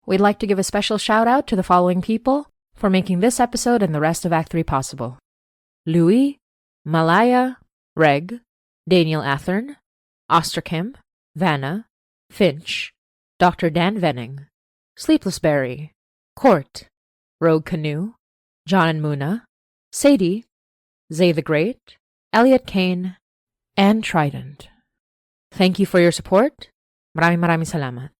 We'd like to give a special shout out to the following people for making this episode and the rest of Act 3 possible. Louis, Malaya, Reg, Daniel Athern, Osterkim, Vanna, Finch, Dr. Dan Venning, Sleepless Berry, Court, Rogue Canoe, John and Muna, Sadie, Zay the Great, Elliot Kane, and Trident. Thank you for your support. Maraming salamat.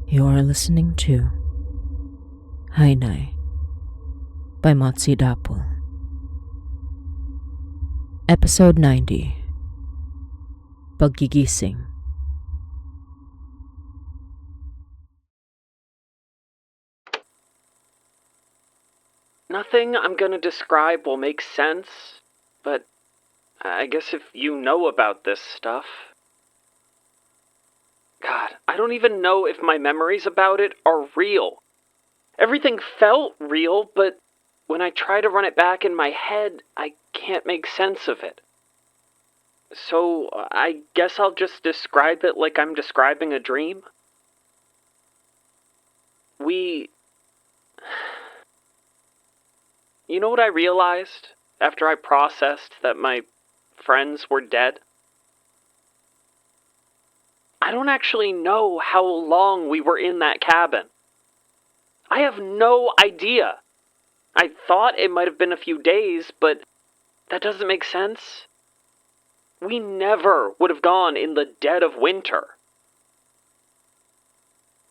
You are listening to Hainai by Motsi Dapul. Episode 90. Paggising. Nothing I'm gonna describe will make sense, but I guess if you know about this stuff... God, I don't even know if my memories about it are real. Everything felt real, but when I try to run it back in my head, I can't make sense of it. So I guess I'll just describe it like I'm describing a dream. You know what I realized after I processed that my friends were dead? I don't actually know how long we were in that cabin. I have no idea. I thought it might have been a few days, but that doesn't make sense. We never would have gone in the dead of winter.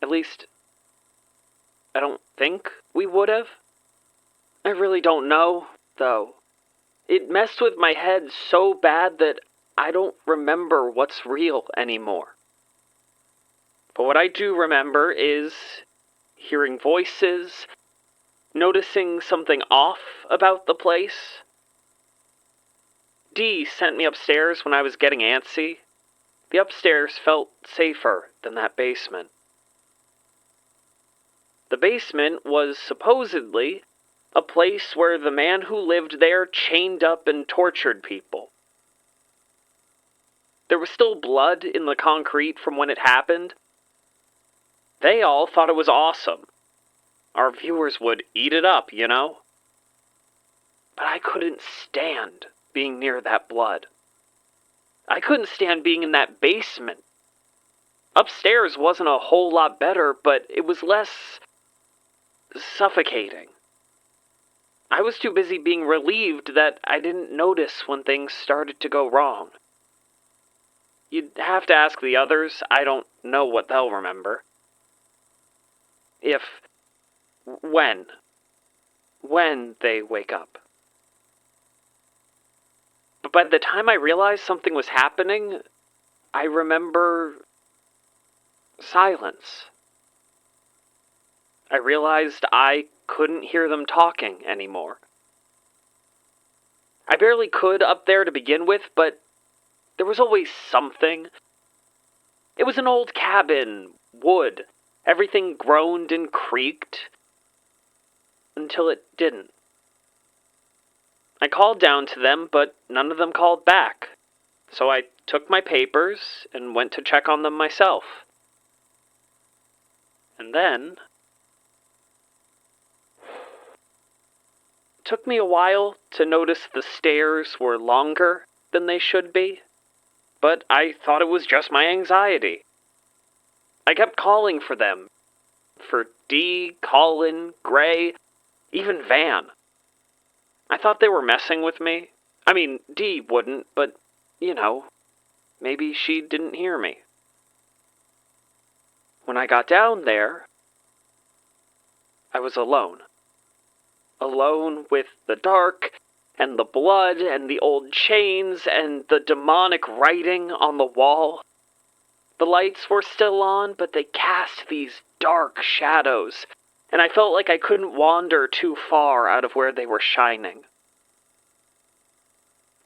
At least, I don't think we would have. I really don't know, though. It messed with my head so bad that I don't remember what's real anymore. But what I do remember is hearing voices, noticing something off about the place. Dee sent me upstairs when I was getting antsy. The upstairs felt safer than that basement. The basement was supposedly a place where the man who lived there chained up and tortured people. There was still blood in the concrete from when it happened. They all thought it was awesome. Our viewers would eat it up, you know? But I couldn't stand being near that blood. I couldn't stand being in that basement. Upstairs wasn't a whole lot better, but it was less suffocating. I was too busy being relieved that I didn't notice when things started to go wrong. You'd have to ask the others. I don't know what they'll remember. When they wake up. But by the time I realized something was happening, I remember silence. I realized I couldn't hear them talking anymore. I barely could up there to begin with, but there was always something. It was an old cabin, wood. Everything groaned and creaked, until it didn't. I called down to them, but none of them called back. So I took my papers and went to check on them myself. And then... it took me a while to notice the stairs were longer than they should be, but I thought it was just my anxiety. I kept calling for them. For Dee, Colin, Gray, even Van. I thought they were messing with me. I mean, Dee wouldn't, but, you know, maybe she didn't hear me. When I got down there, I was alone. Alone with the dark and the blood, and the old chains, and the demonic writing on the wall. The lights were still on, but they cast these dark shadows, and I felt like I couldn't wander too far out of where they were shining.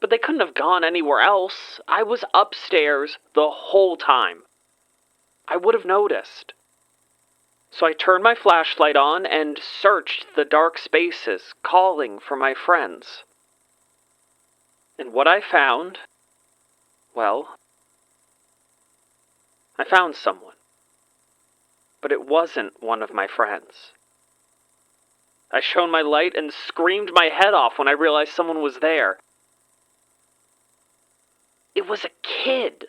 But they couldn't have gone anywhere else. I was upstairs the whole time. I would have noticed. So I turned my flashlight on and searched the dark spaces, calling for my friends. And what I found, well, I found someone. But it wasn't one of my friends. I shone my light and screamed my head off when I realized someone was there. It was a kid.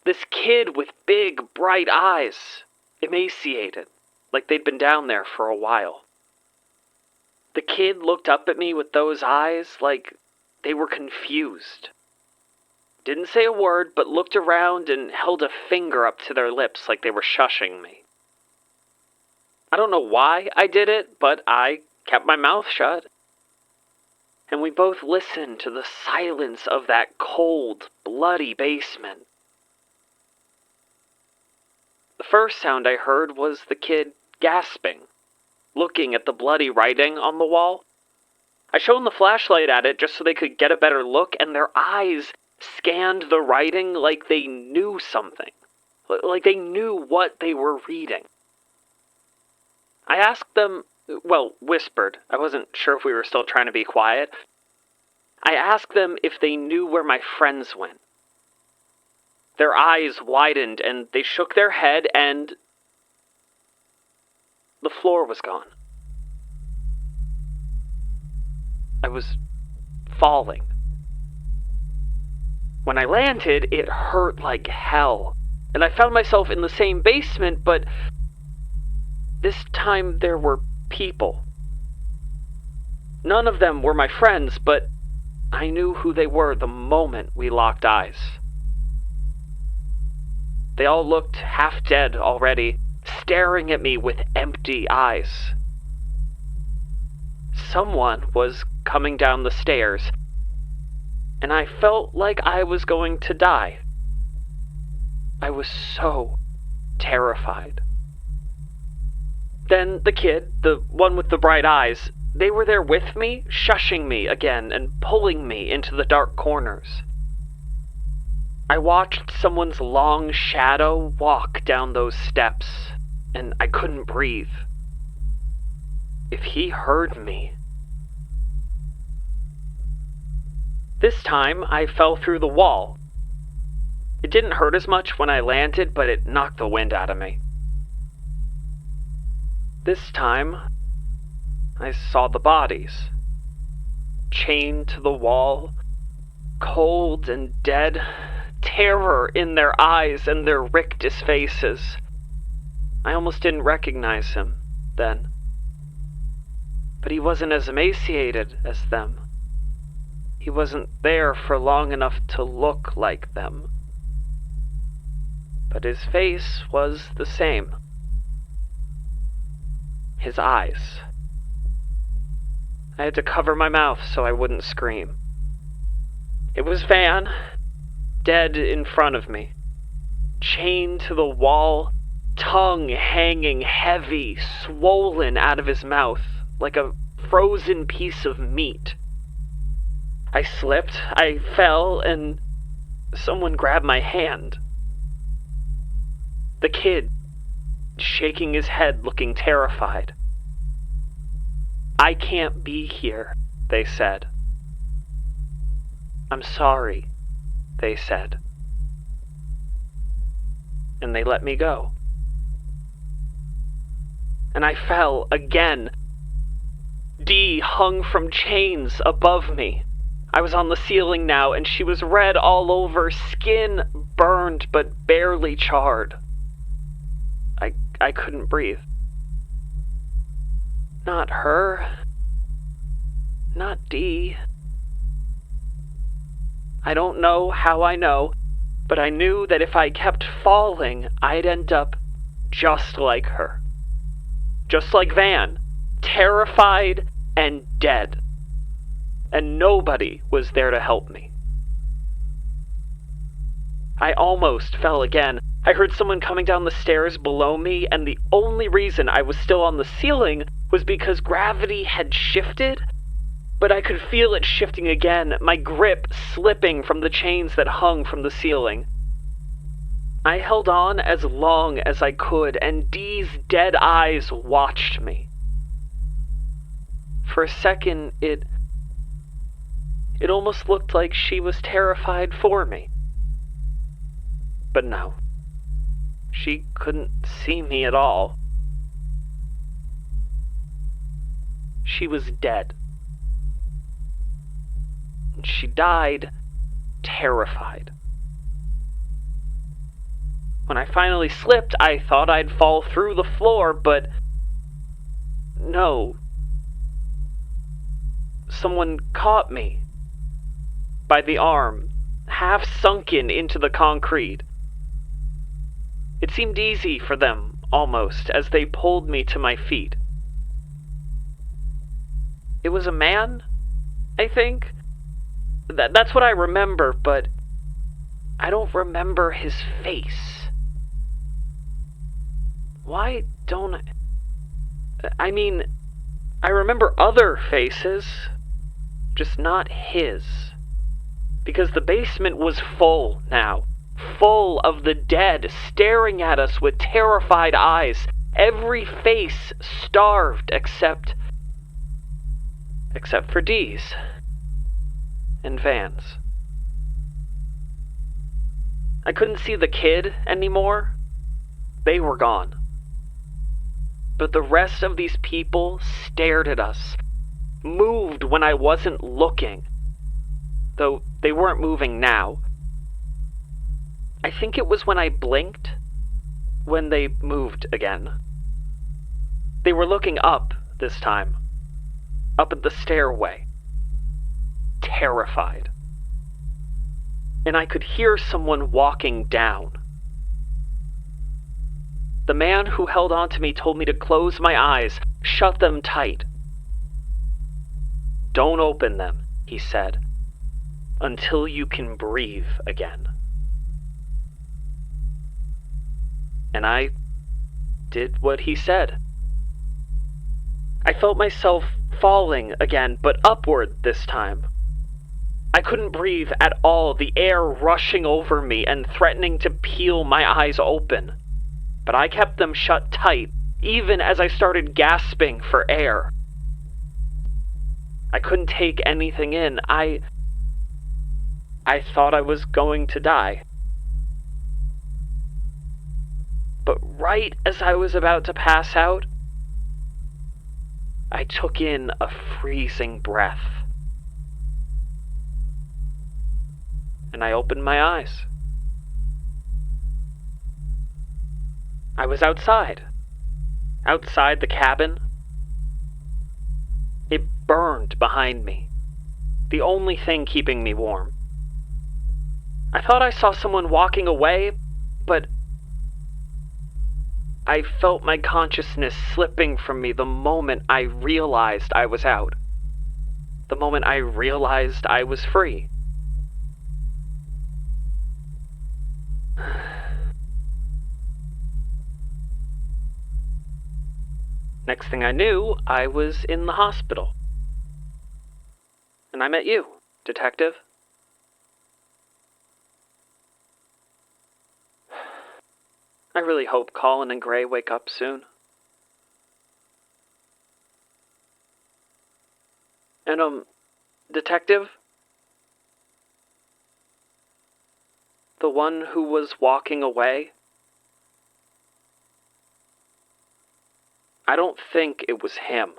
This kid with big, bright eyes, emaciated, like they'd been down there for a while. The kid looked up at me with those eyes like they were confused. Didn't say a word, but looked around and held a finger up to their lips like they were shushing me. I don't know why I did it, but I kept my mouth shut. And we both listened to the silence of that cold, bloody basement. The first sound I heard was the kid gasping, looking at the bloody writing on the wall. I shone the flashlight at it just so they could get a better look, and their eyes scanned the writing like they knew something, like they knew what they were reading. I asked them, whispered. I wasn't sure if we were still trying to be quiet. I asked them if they knew where my friends went. Their eyes widened and they shook their head, and the floor was gone. I was falling. When I landed, it hurt like hell, and I found myself in the same basement, but this time there were people. None of them were my friends, but I knew who they were the moment we locked eyes. They all looked half dead already, staring at me with empty eyes. Someone was coming down the stairs, and I felt like I was going to die. I was so terrified. Then the kid, the one with the bright eyes, they were there with me, shushing me again and pulling me into the dark corners. I watched someone's long shadow walk down those steps, and I couldn't breathe. If he heard me. This time, I fell through the wall. It didn't hurt as much when I landed, but it knocked the wind out of me. This time, I saw the bodies, chained to the wall, cold and dead, terror in their eyes and their rictus faces. I almost didn't recognize him then. But he wasn't as emaciated as them. He wasn't there for long enough to look like them. But his face was the same. His eyes. I had to cover my mouth so I wouldn't scream. It was Van, dead in front of me, chained to the wall, tongue hanging heavy, swollen out of his mouth, like a frozen piece of meat. I slipped, I fell, and someone grabbed my hand. The kid, shaking his head, looking terrified. "I can't be here," they said. "I'm sorry," they said. And they let me go. And I fell again. Dee hung from chains above me. I was on the ceiling now, and she was red all over, skin burned but barely charred. I couldn't breathe. Not her. Not Dee. I don't know how I know, but I knew that if I kept falling, I'd end up just like her. Just like Van, terrified and dead. and nobody was there to help me. I almost fell again. I heard someone coming down the stairs below me, and the only reason I was still on the ceiling was because gravity had shifted, but I could feel it shifting again, my grip slipping from the chains that hung from the ceiling. I held on as long as I could, and Dee's dead eyes watched me. For a second, it almost looked like she was terrified for me. But no, she couldn't see me at all. She was dead. She died terrified. When I finally slipped, I thought I'd fall through the floor, but no. Someone caught me by the arm, half sunken into the concrete. It seemed easy for them, almost, as they pulled me to my feet. It was a man, I think. That's what I remember, but I don't remember his face. Why don't I mean, I remember other faces, just not his. Because the basement was full now. Full of the dead, staring at us with terrified eyes. Every face starved except for Dee's. And Van's. I couldn't see the kid anymore. They were gone. But the rest of these people stared at us, moved when I wasn't looking. Though they weren't moving now. I think it was when I blinked, when they moved again. They were looking up this time, up at the stairway, terrified. And I could hear someone walking down. The man who held on to me told me to close my eyes, shut them tight. Don't open them, he said, until you can breathe again. And I did what he said. I felt myself falling again, but upward this time. I couldn't breathe at all, the air rushing over me and threatening to peel my eyes open. But I kept them shut tight, even as I started gasping for air. I couldn't take anything in. I thought I was going to die. But right as I was about to pass out, I took in a freezing breath. And I opened my eyes. I was outside the cabin. It burned behind me, the only thing keeping me warm. I thought I saw someone walking away, but I felt my consciousness slipping from me the moment I realized I was out. The moment I realized I was free. Next thing I knew, I was in the hospital. And I met you, Detective. I really hope Colin and Gray wake up soon. And, Detective? The one who was walking away? I don't think it was him.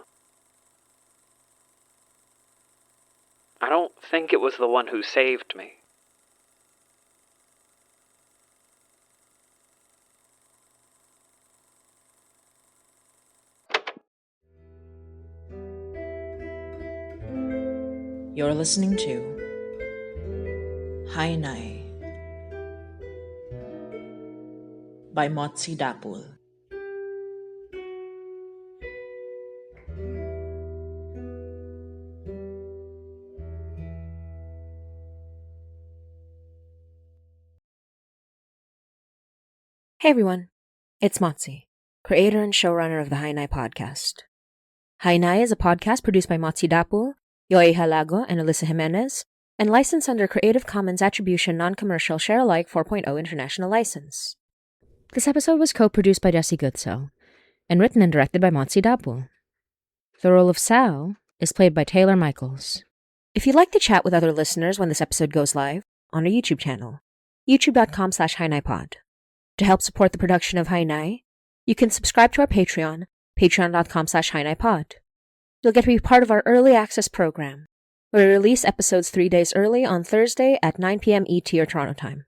I don't think it was the one who saved me. You're listening to Hainai by Motsi Dapul. Hey everyone, it's Motzi, creator and showrunner of the Hainai podcast. Hainai is a podcast produced by Motzi Dapul, Yoy Halago, and Alyssa Jimenez, and licensed under Creative Commons Attribution Non-Commercial Share-alike 4.0 International License. This episode was co-produced by Jesse Goodsell and written and directed by Motzi Dapul. The role of Sal is played by Taylor Michaels. If you'd like to chat with other listeners when this episode goes live, on our YouTube channel, youtube.com/HainaiPod. To help support the production of Hainai, you can subscribe to our Patreon, patreon.com/HainaiPod. You'll get to be part of our early access program, where we release episodes 3 days early on Thursday at 9 p.m. ET or Toronto time.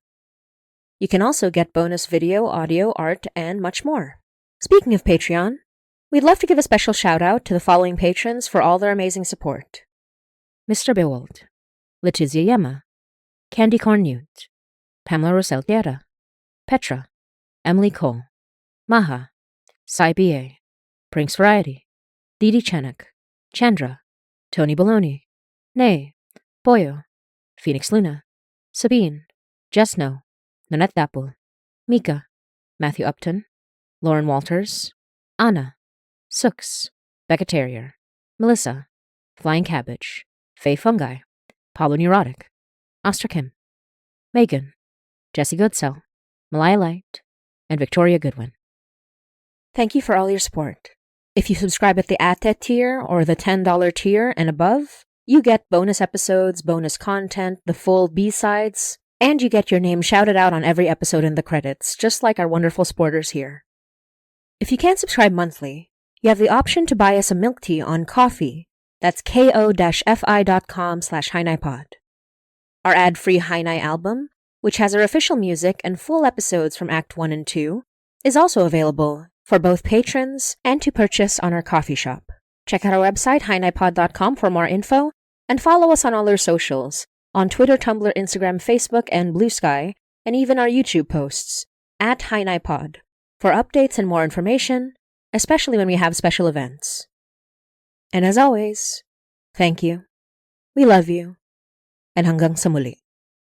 You can also get bonus video, audio, art, and much more. Speaking of Patreon, we'd love to give a special shout-out to the following patrons for all their amazing support. Mr. Bewald, Letizia Yema, Candy Corn Newt, Pamela Rosel Guerra, Petra, Emily Cole, Maha, Sai B.A., Brinks Variety, Didi Chenik, Chandra, Tony Baloney, Nay, Boyo, Phoenix Luna, Sabine, Jess No, Nanette Dapple, Mika, Matthew Upton, Lauren Walters, Anna, Sooks, Becca Terrier, Melissa, Flying Cabbage, Faye Fungi, Pablo Neurotic, Ostrakim, Megan, Jesse Goodsell, Malaya Light, and Victoria Goodwin. Thank you for all your support. If you subscribe at the ATET tier or the $10 tier and above, you get bonus episodes, bonus content, the full B-sides, and you get your name shouted out on every episode in the credits, just like our wonderful supporters here. If you can't subscribe monthly, you have the option to buy us a milk tea on Ko-fi. That's ko-fi.com/HainaiPod. Our ad-free Hainai album, which has our official music and full episodes from Act 1 and 2, is also available for both patrons and to purchase on our coffee shop. Check out our website, HainaiPod.com, for more info, and follow us on all our socials, on Twitter, Tumblr, Instagram, Facebook, and Blue Sky, and even our YouTube posts, at HainaiPod, for updates and more information, especially when we have special events. And as always, thank you, we love you, and hanggang sa muli.